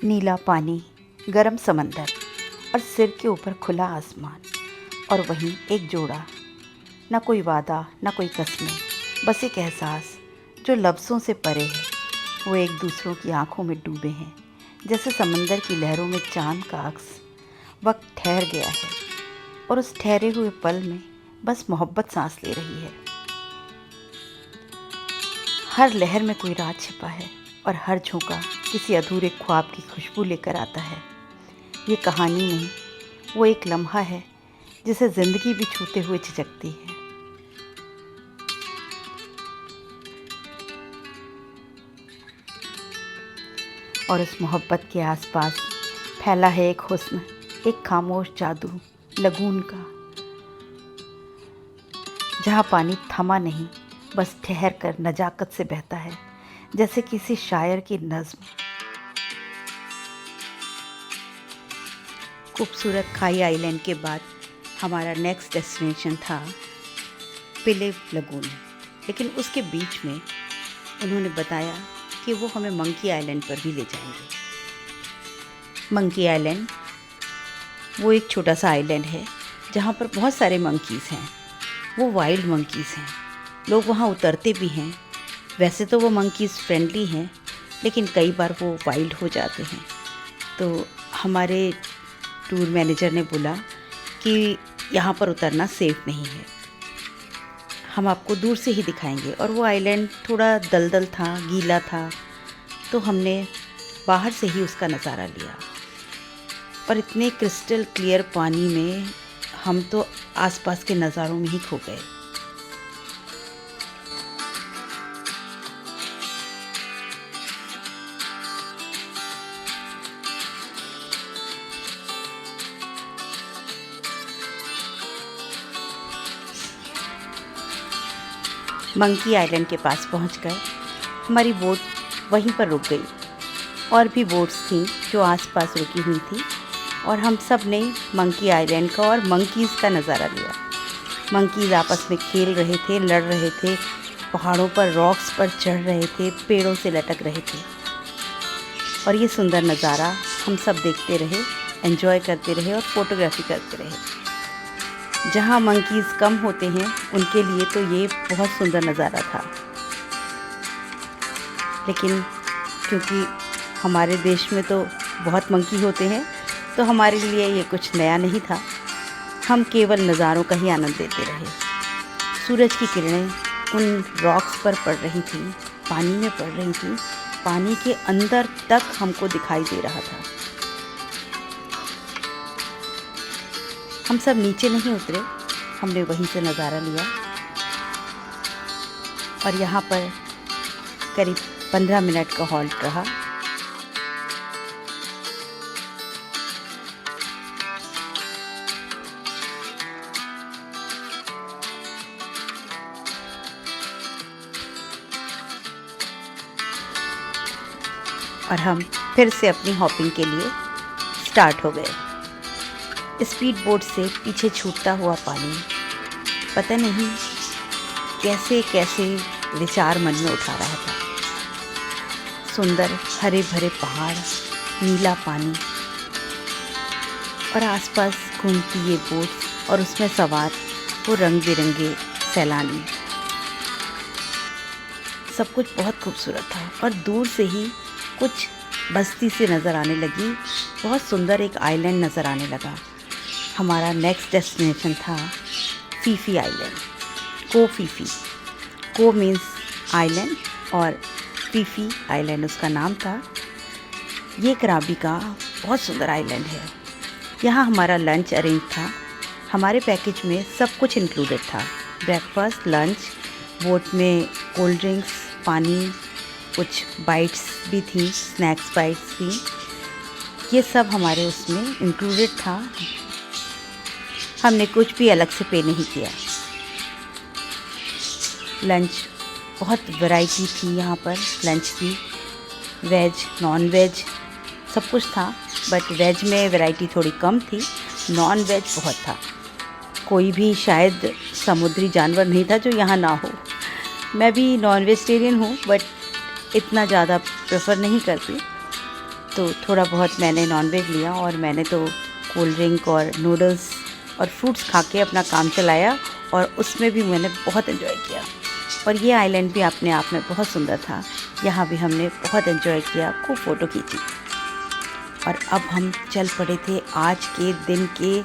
नीला पानी, गरम समंदर और सिर के ऊपर खुला आसमान, और वहीं एक जोड़ा। ना कोई वादा, ना कोई कस्में, बस एक एहसास जो लफ्ज़ों से परे है। वो एक दूसरों की आंखों में डूबे हैं, जैसे समंदर की लहरों में चांद का अक्स। वक्त ठहर गया है और उस ठहरे हुए पल में बस मोहब्बत सांस ले रही है। हर लहर में कोई राज छिपा है और हर झोंका किसी अधूरे ख्वाब की खुशबू लेकर आता है। ये कहानी नहीं, वो एक लम्हा है जिसे ज़िंदगी भी छूते हुए झिझकती है। और उस मोहब्बत के आसपास फैला है एक हुस्न, एक खामोश जादू लगून का, जहाँ पानी थमा नहीं, बस ठहर कर नजाकत से बहता है, जैसे किसी शायर की नज़्म। खूबसूरत खाई आइलैंड के बाद हमारा नेक्स्ट डेस्टिनेशन था पिले लगून, लेकिन उसके बीच में उन्होंने बताया कि वो हमें मंकी आइलैंड पर भी ले जाएंगे। मंकी आइलैंड वो एक छोटा सा आइलैंड है जहाँ पर बहुत सारे मंकीज़ हैं। वो वाइल्ड मंकीज़ हैं, लोग वहाँ उतरते भी हैं। वैसे तो वो मंकीज़ फ्रेंडली हैं, लेकिन कई बार वो वाइल्ड हो जाते हैं। तो हमारे टूर मैनेजर ने बोला कि यहाँ पर उतरना सेफ़ नहीं है, हम आपको दूर से ही दिखाएंगे। और वो आइलैंड थोड़ा दलदल था, गीला था, तो हमने बाहर से ही उसका नज़ारा लिया। और इतने क्रिस्टल क्लियर पानी में हम तो आसपास के नज़ारों में ही खो गए। मंकी आइलैंड के पास पहुंचकर हमारी बोट वहीं पर रुक गई। और भी बोट्स थीं जो आसपास रुकी हुई थी, और हम सब ने मंकी आइलैंड का और मंकीज़ का नज़ारा लिया। मंकीज़ आपस में खेल रहे थे, लड़ रहे थे, पहाड़ों पर रॉक्स पर चढ़ रहे थे, पेड़ों से लटक रहे थे। और ये सुंदर नज़ारा हम सब देखते रहे, एंजॉय करते रहे और फोटोग्राफी करते रहे। जहाँ मंकीज़ कम होते हैं उनके लिए तो ये बहुत सुंदर नज़ारा था, लेकिन क्योंकि हमारे देश में तो बहुत मंकी होते हैं, तो हमारे लिए ये कुछ नया नहीं था। हम केवल नज़ारों का ही आनंद लेते रहे। सूरज की किरणें उन रॉक्स पर पड़ रही थी, पानी में पड़ रही थी, पानी के अंदर तक हमको दिखाई दे रहा था। हम सब नीचे नहीं उतरे, हमने वहीं से नज़ारा लिया। और यहाँ पर करीब 15 मिनट का हॉल्ट रहा। और हम फिर से अपनी हॉपिंग के लिए स्टार्ट हो गए। स्पीड बोट से पीछे छूटता हुआ पानी, पता नहीं कैसे कैसे विचार मन में उठा रहा था। सुंदर हरे भरे पहाड़, नीला पानी और आसपास घूमती ये बोट और उसमें सवार वो रंग बिरंगे सैलानी, सब कुछ बहुत खूबसूरत था। और दूर से ही कुछ बस्ती से नज़र आने लगी, बहुत सुंदर एक आइलैंड नज़र आने लगा। हमारा नेक्स्ट डेस्टिनेशन था फीफी आइलैंड, को फीफी। को मीन्स आइलैंड और फीफी आइलैंड उसका नाम था। ये कराबी का बहुत सुंदर आइलैंड है। यहाँ हमारा लंच अरेंज था। हमारे पैकेज में सब कुछ इंक्लूडेड था, ब्रेकफास्ट, लंच, बोट में कोल्ड ड्रिंक्स, पानी, कुछ बाइट्स भी थी, स्नैक्स बाइट्स थी। ये सब हमारे उसमें इंक्लूडेड था। हमने कुछ भी अलग से पे नहीं किया। लंच, बहुत वैरायटी थी यहाँ पर लंच की, वेज, नॉन वेज सब कुछ था, बट वेज में वैरायटी थोड़ी कम थी, नॉन वेज बहुत था। कोई भी शायद समुद्री जानवर नहीं था जो यहाँ ना हो। मैं भी नॉन वेजिटेरियन हूँ, बट इतना ज़्यादा प्रेफर नहीं करती। तो थोड़ा बहुत मैंने नॉनवेज लिया और मैंने तो कोल्ड ड्रिंक और नूडल्स और फ्रूट्स खा के अपना काम चलाया, और उसमें भी मैंने बहुत एंजॉय किया। और ये आइलैंड भी अपने आप में बहुत सुंदर था। यहाँ भी हमने बहुत एंजॉय किया, खूब फ़ोटो खींची। और अब हम चल पड़े थे आज के दिन के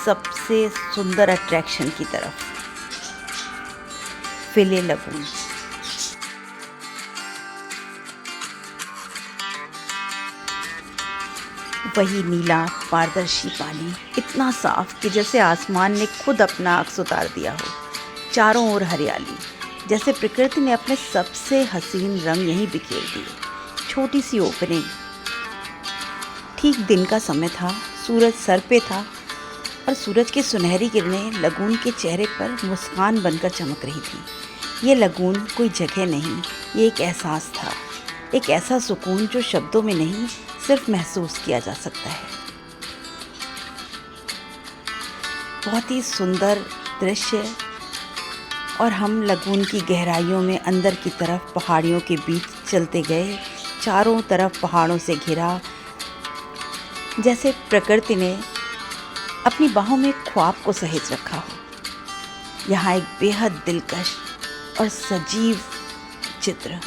सबसे सुंदर अट्रैक्शन की तरफ, फिले लगून। वही नीला पारदर्शी पानी, इतना साफ कि जैसे आसमान ने खुद अपना अक्स उतार दिया हो। चारों ओर हरियाली, जैसे प्रकृति ने अपने सबसे हसीन रंग यहीं बिखेर दिए। छोटी सी ओपनिंग, ठीक दिन का समय था, सूरज सर पे था और सूरज की सुनहरी किरणें लगून के चेहरे पर मुस्कान बनकर चमक रही थी। ये लगून कोई जगह नहीं, ये एक एहसास था, एक ऐसा सुकून जो शब्दों में नहीं, सिर्फ महसूस किया जा सकता है। बहुत ही सुंदर दृश्य। और हम लगून की गहराइयों में अंदर की तरफ पहाड़ियों के बीच चलते गए। चारों तरफ पहाड़ों से घिरा, जैसे प्रकृति ने अपनी बाहों में ख्वाब को सहेज रखा हो। यहाँ एक बेहद दिलकश और सजीव चित्र,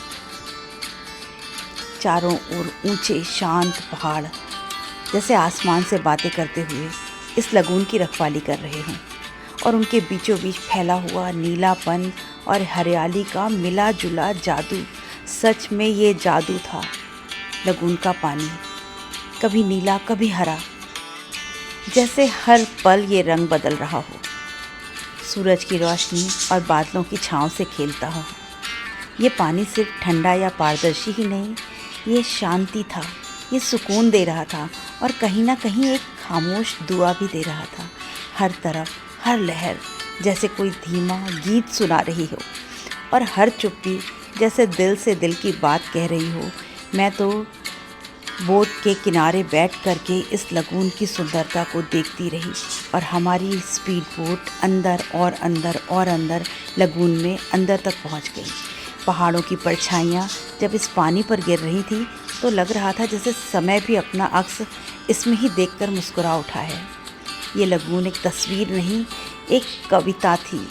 चारों ओर ऊंचे शांत पहाड़ जैसे आसमान से बातें करते हुए इस लगून की रखवाली कर रहे हों, और उनके बीचों बीच फैला हुआ नीलापन और हरियाली का मिला जुला जादू। सच में ये जादू था। लगून का पानी कभी नीला कभी हरा, जैसे हर पल ये रंग बदल रहा हो, सूरज की रोशनी और बादलों की छाँव से खेलता हो। ये पानी सिर्फ ठंडा या पारदर्शी ही नहीं, ये शांति था, ये सुकून दे रहा था, और कहीं ना कहीं एक खामोश दुआ भी दे रहा था। हर तरफ हर लहर जैसे कोई धीमा गीत सुना रही हो, और हर चुप्पी जैसे दिल से दिल की बात कह रही हो। मैं तो बोट के किनारे बैठ करके इस लगून की सुंदरता को देखती रही, और हमारी स्पीड बोट अंदर और अंदर और अंदर लगून में अंदर तक पहुंच गई। पहाड़ों की परछाइयाँ जब इस पानी पर गिर रही थी तो लग रहा था जैसे समय भी अपना अक्स इसमें ही देखकर मुस्कुरा उठा है। ये लगून एक तस्वीर नहीं, एक कविता थी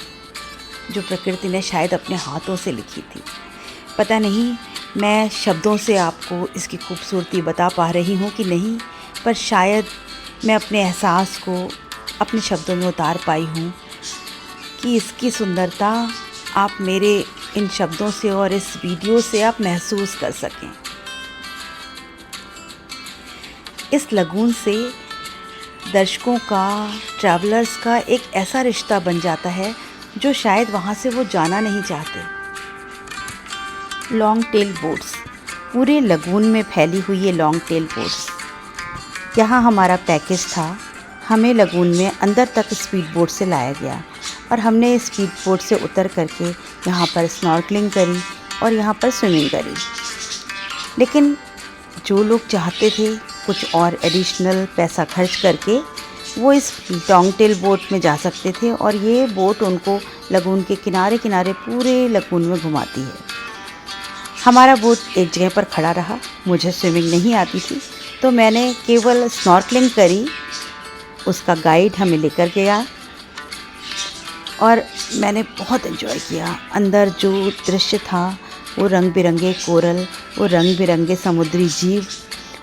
जो प्रकृति ने शायद अपने हाथों से लिखी थी। पता नहीं मैं शब्दों से आपको इसकी खूबसूरती बता पा रही हूँ कि नहीं, पर शायद मैं अपने एहसास को अपने शब्दों में उतार पाई हूँ कि इसकी सुंदरता आप मेरे इन शब्दों से और इस वीडियो से आप महसूस कर सकें। इस लगून से दर्शकों का, ट्रैवलर्स का एक ऐसा रिश्ता बन जाता है जो शायद वहाँ से वो जाना नहीं चाहते। लॉन्ग टेल बोट्स, पूरे लगून में फैली हुई ये लॉन्ग टेल बोट्स। यहाँ हमारा पैकेज था, हमें लगून में अंदर तक स्पीड बोट से लाया गया, और हमने स्पीड बोट से उतर करके यहाँ पर स्नॉर्कलिंग करी और यहाँ पर स्विमिंग करी। लेकिन जो लोग चाहते थे कुछ और एडिशनल पैसा खर्च करके, वो इस लॉन्ग टेल बोट में जा सकते थे, और ये बोट उनको लगून के किनारे किनारे पूरे लगून में घुमाती है। हमारा बोट एक जगह पर खड़ा रहा। मुझे स्विमिंग नहीं आती थी, तो मैंने केवल स्नॉर्कलिंग करी। उसका गाइड हमें लेकर गया और मैंने बहुत एंजॉय किया। अंदर जो दृश्य था, वो रंग बिरंगे कोरल, वो रंग बिरंगे समुद्री जीव,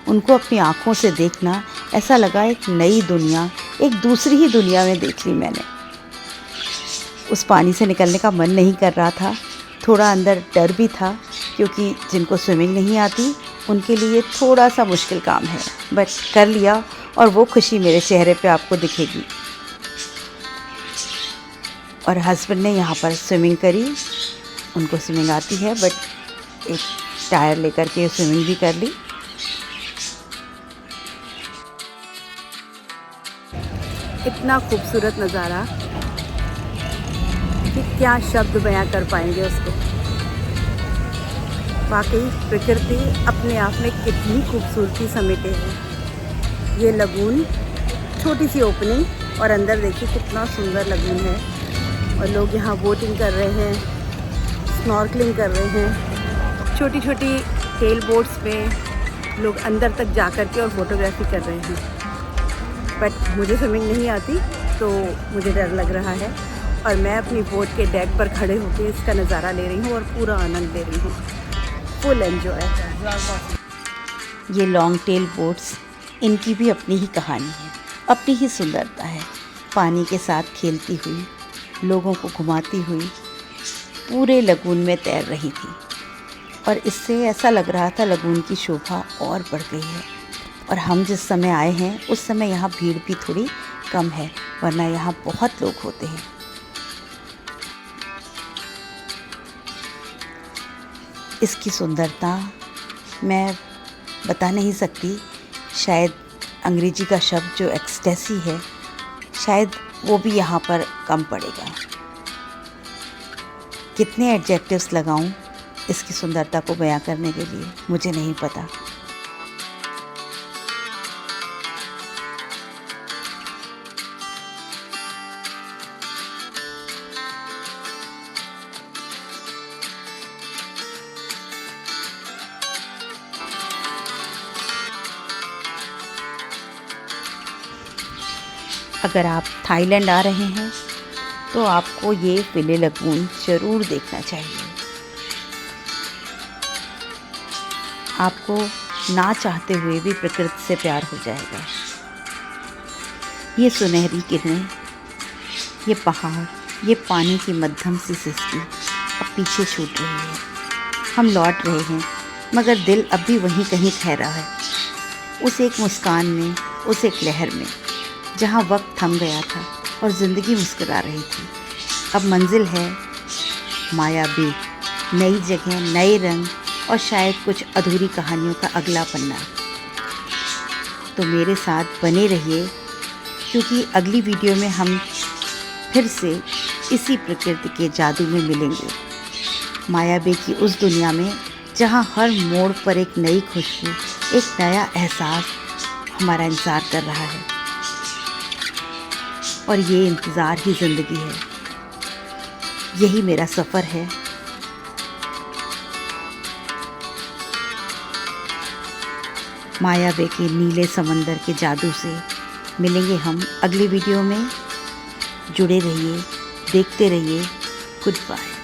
उनको अपनी आँखों से देखना, ऐसा लगा एक नई दुनिया, एक दूसरी ही दुनिया में देख ली मैंने। उस पानी से निकलने का मन नहीं कर रहा था, थोड़ा अंदर डर भी था, क्योंकि जिनको स्विमिंग नहीं आती उनके लिए थोड़ा सा मुश्किल काम है, बट कर लिया, और वो खुशी मेरे चेहरे पे आपको दिखेगी। और हस्बैंड ने यहाँ पर स्विमिंग करी, उनको स्विमिंग आती है, बट एक टायर लेकर के स्विमिंग भी कर ली। इतना खूबसूरत नज़ारा कि क्या शब्द बयां कर पाएंगे उसको। वाकई प्रकृति अपने आप में कितनी खूबसूरती समेटे है। ये लगून, छोटी सी ओपनिंग, और अंदर देखिए कितना सुंदर लगून है, और लोग यहाँ बोटिंग कर रहे हैं, स्नॉर्कलिंग कर रहे हैं। छोटी छोटी टेल बोट्स पे लोग अंदर तक जा कर के और फोटोग्राफी कर रहे हैं। बट मुझे स्विमिंग नहीं आती तो मुझे डर लग रहा है और मैं अपनी बोट के डेक पर खड़े होकर इसका नज़ारा ले रही हूँ और पूरा आनंद ले रही हूँ। Full enjoy. ये लॉन्ग टेल बोट्स, इनकी भी अपनी ही कहानी है, अपनी ही सुंदरता है। पानी के साथ खेलती हुई, लोगों को घुमाती हुई पूरे लगून में तैर रही थी और इससे ऐसा लग रहा था लगून की शोभा और बढ़ गई है। और हम जिस समय आए हैं उस समय यहाँ भीड़ भी थोड़ी कम है, वरना यहाँ बहुत लोग होते हैं। इसकी सुंदरता मैं बता नहीं सकती। शायद अंग्रेजी का शब्द जो एक्सटेसी है, शायद वो भी यहाँ पर कम पड़ेगा। कितने एडजेक्टिव्स लगाऊं इसकी सुंदरता को बयां करने के लिए, मुझे नहीं पता। अगर आप थाईलैंड आ रहे हैं तो आपको ये फिले लगून ज़रूर देखना चाहिए। आपको ना चाहते हुए भी प्रकृति से प्यार हो जाएगा। ये सुनहरी किरणें, ये पहाड़, ये पानी की मध्यम सी सिसकी अब पीछे छूट रही है। हम लौट रहे हैं मगर दिल अब भी वहीं कहीं ठहरा है, उस एक मुस्कान में, उस एक लहर में, जहाँ वक्त थम गया था और ज़िंदगी मुस्कुरा रही थी। अब मंजिल है माया बे, नई जगह, नए रंग और शायद कुछ अधूरी कहानियों का अगला पन्ना। तो मेरे साथ बने रहिए, क्योंकि अगली वीडियो में हम फिर से इसी प्रकृति के जादू में मिलेंगे, माया बे की उस दुनिया में जहाँ हर मोड़ पर एक नई खुशबू, एक नया एहसास हमारा इंतज़ार कर रहा है। और ये इंतज़ार ही ज़िंदगी है, यही मेरा सफ़र है। माया बे के नीले समंदर के जादू से मिलेंगे हम अगली वीडियो में। जुड़े रहिए, देखते रहिए। Good bye.